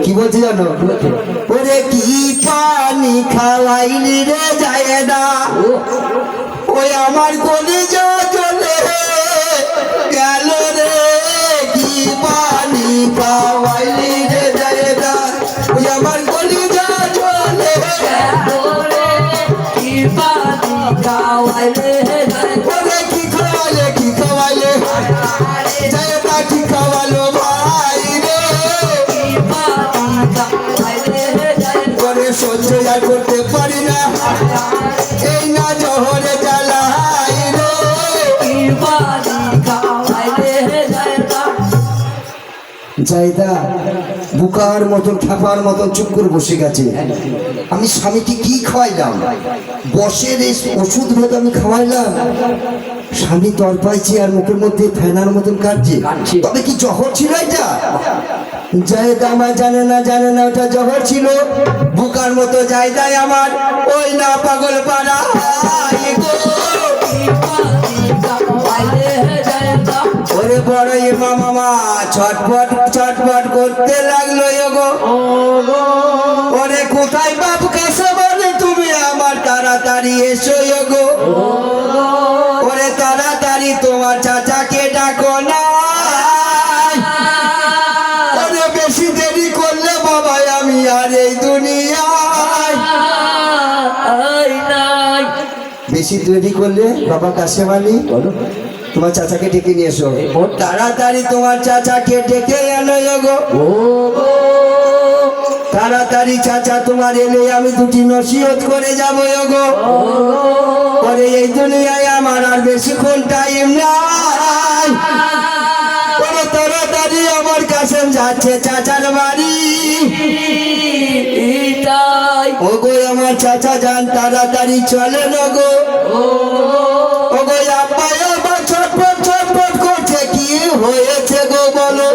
কি বলছে জানো? ওরে কি পানি খাওয়াইলি রে যায় না, ওই আমার কলিজা জ্বলে গেল রে। কি পানি খাওয়াইলি রে যায় না, ওই আমার কলিজা জ্বলে গেল রে। কি পানি খাওয়াইলে ওরে কি খাওয়াইলে, কি খাওয়াইলে যায় না, কি খাওয়ালো ভাই রে। কি পানি খাওয়াইলে ওরে সহ্য আর করতে পারি না, এই না জহরে জ্বালাই রে। কি পানি খাওয়াইলে জায়দা বুকার মতন ঠাপার মতন চুপ করে বসে গেছে। আমি স্বামীকে কি খাওয়াইলাম? বসের এই ওষুধ ভেদ আমি খাওয়াইলাম, স্বামী তর পাইছে আর মুখের মধ্যে ফেনার মতন কাটছে। তবে কি জহর ছিল এটা? জায়দা আমার জানে না, জানে না ওটা জহর ছিল। বুকার মতো জায়দায় আমার ওই না পাগল পাড়া ওরে বড় মামা ছটপট ছটপট করতে লাগলো গো। ওরে কোথায় বাবু কাছে বলে তুমি আমার তাড়াতাড়ি এসো গো। ওরে তাড়াতাড়ি তোমার চাচাকে ডাকো না, ওরে বেশি দেরি করলে বাবা আমি আর এই দুনিয়ায় বেশি দেরি করলে বাবা কাছে মানি তোমার চাচাকে ডেকে নিয়ে এসো। তাড়াতাড়ি তোমার চাচাকে ডেকে আনো গো। তাড়াতাড়ি চাচা তোমার এলে আমি দুটি নসিহত করে যাবো গো। পরে এই দুনিয়ায় আমার আর বেশিক্ষণ টাইম নাই। তাড়াতাড়ি আমার কাছে যাচ্ছে চাচার বাড়ি। ও গো আমার চাচা যান, তাড়াতাড়ি চলে না গো। ও গো আব্বা আবার ছটপট ছটপট করছে, কি হয়েছে গো বলো?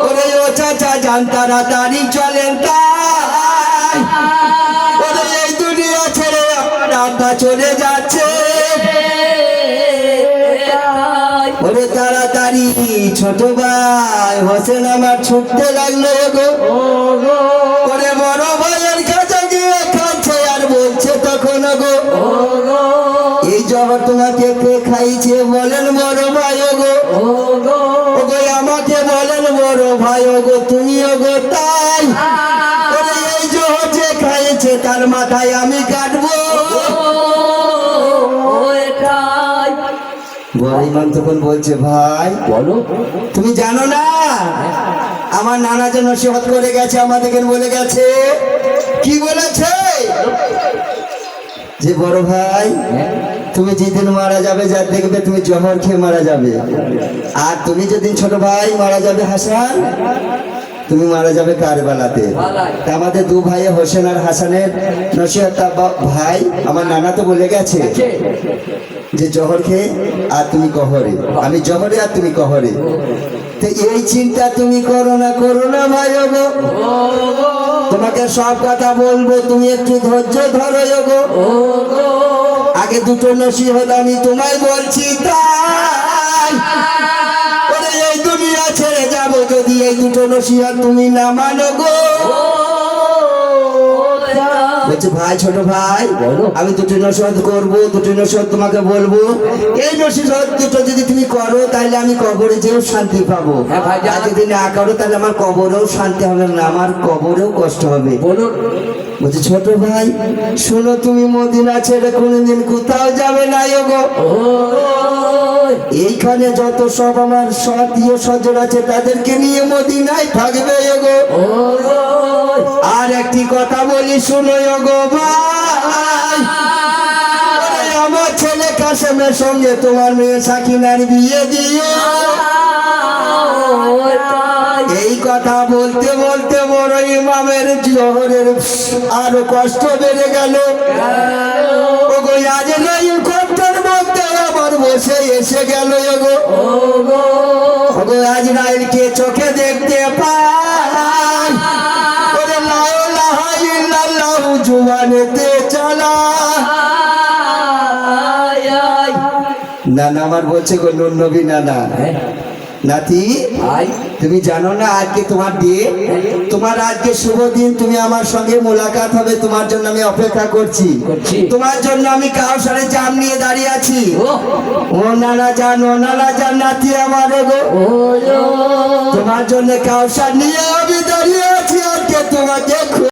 ওরে ও চাচা যান, তাড়াতাড়ি চলেন। তাই ওরে এই দুনিয়া ছেড়ে আমার আব্বা চলে যাচ্ছে। ওরে তাড়াতাড়ি ছোট ভাই হোসেন আমার ছুটতে লাগলো গো। ওরে বড় ভাইয়ের কাছে গিয়ে খাচ্ছে আর বলছে তখন গো, এই জহর তোমাকে কে খাইছে বলেন বড় ভাই গো। ওগো আমাকে বলেন বড় ভাই গো, তুমি গো। তাই ওরে এই জহর যে খাইছে তার মাথায় আমি কাটবো। বড় তখন বলছে ভাই বলো, তুমি জানো না আমার নানা যে নসিহত করে গেছে, আমাদেরকে বলে গেছে। কি বলেছে? যে বড় ভাই তুমি যেদিন মারা যাবে, যা দেখবে তুমি জহর খেয়ে মারা যাবে। আর তুমি যেদিন ছোট ভাই মারা যাবে হাসান, তুমি মারা যাবে কারবালাতে। আমাদের দু ভাই হোসেন আর হাসানের নসিহত ভাই আমার নানা তো বলে গেছে যে জহর খেয়ে আর তুমি কহরে, আমি জহরে আর তুমি কহরে। তো এই চিন্তা তুমি করো না ভাই গো। তোমাকে সব কথা বলবো, তুমি একটু ধৈর্য ধরো গো। আগে দুটো নসিহত আমি তোমায় বলছি। তাই এই দুনিয়া ছেড়ে যাবো যদি এই দুটো নসিহত তুমি না মানো গো। বলছে ভাই ছোট ভাই আমি দুটো নসিহত করবো, দুটো নসিহত তোমাকে বলবো। এই নসিহত দুটো যদি তুমি করো তাহলে আমি কবরে যেও শান্তি পাবো, আর যদি না করো তাহলে আমার কবরেও শান্তি হবে না, আমার কবরেও কষ্ট হবে। বলছে ছোট ভাই শোনো, তুমি মদিনা ছেড়ে কোনোদিন কোথাও যাবে না গো। এইখানে যত সব আমার আত্মীয় স্বজন আছে তাদেরকে নিয়ে মদিনায় থাকবে গো। আর একটি কথা বলি শুনো গো ভাই, আমার ছেলে কাসেমের সঙ্গে তোমার মেয়ে সাকিনার বিয়ে দিও। এই কথা বলতে বলতে বড় ইমামের জহরের আরো কষ্ট বেড়ে গেল। ওগো আজ নাই কষ্টের মধ্যে আবার বসে এসে গেল গো। ওগো আজ নাইলকে চোখে দেখতে পাই, ওরে লা ইলাহা ইল্লাল্লাহু জুবানেতে চালা। নানা আমার বলছে গো নুন নবী নানা, নাতি তুমি জানো না আজকে তোমার বিয়ে, তোমার আজকে শুভ দিন, তুমি আমার সঙ্গে মোলাকাত হবে, তোমার জন্য আমি অপেক্ষা করছি। তোমার জন্য আমি কাউসারে জাম নিয়ে দাঁড়িয়ে আছি। ও নানা জান নাতি আমার গো, তোমার জন্য কাউসার নিয়ে আমি দাঁড়িয়ে আছি আজকে তোমাকে